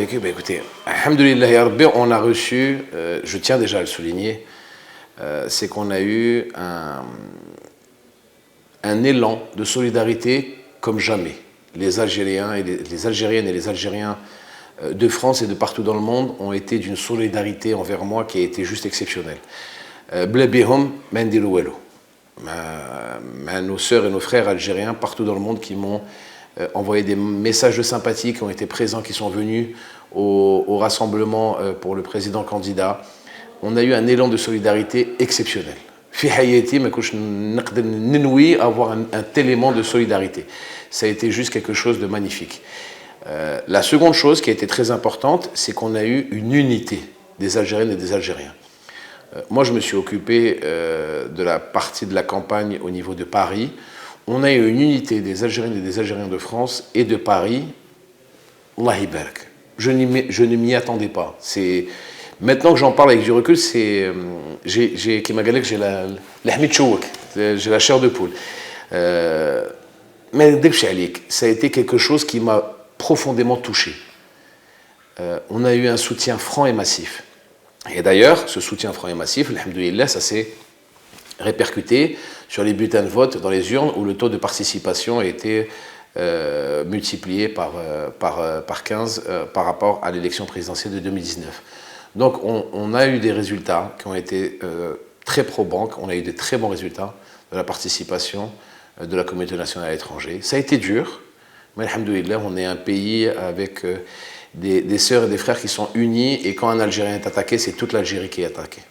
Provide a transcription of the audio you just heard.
avec eux? Ben écoutez, alhamdoulilah ya Rabbi, on a reçu, je tiens déjà à le souligner, c'est qu'on a eu un élan de solidarité comme jamais. Les Algériens et les Algériennes et les Algériens de France et de partout dans le monde ont été d'une solidarité envers moi qui a été juste exceptionnelle. Blabihom Mendilouelo. Nos sœurs et nos frères algériens partout dans le monde qui m'ont envoyé des messages de sympathie, qui ont été présents, qui sont venus au rassemblement pour le président candidat. On a eu un élan de solidarité exceptionnel. في حياتي ما كنتش نقدر ننوي avoir un tel élément de solidarité. Ça a été juste quelque chose de magnifique. La seconde chose qui a été très importante, c'est qu'on a eu une unité des Algériennes et des Algériens. Moi, je me suis occupé de la partie de la campagne au niveau de Paris. On a eu une unité des Algériennes et des Algériens de France et de Paris. Allah ibarak. Je ne m'y attendais pas. Maintenant que j'en parle avec du recul, j'ai la chair de poule. Mais ça a été quelque chose qui m'a profondément touché. On a eu un soutien franc et massif. Et d'ailleurs, ce soutien franc et massif, alhamdoulilah, ça s'est répercuté sur les bulletins de vote dans les urnes où le taux de participation a été multiplié par 15 par rapport à l'élection présidentielle de 2019. Donc on a eu des résultats qui ont été très probants, on a eu de très bons résultats de la participation de la communauté nationale à l'étranger. Ça a été dur, mais alhamdoulilah, on est un pays avec des sœurs et des frères qui sont unis, et quand un Algérien est attaqué, c'est toute l'Algérie qui est attaquée.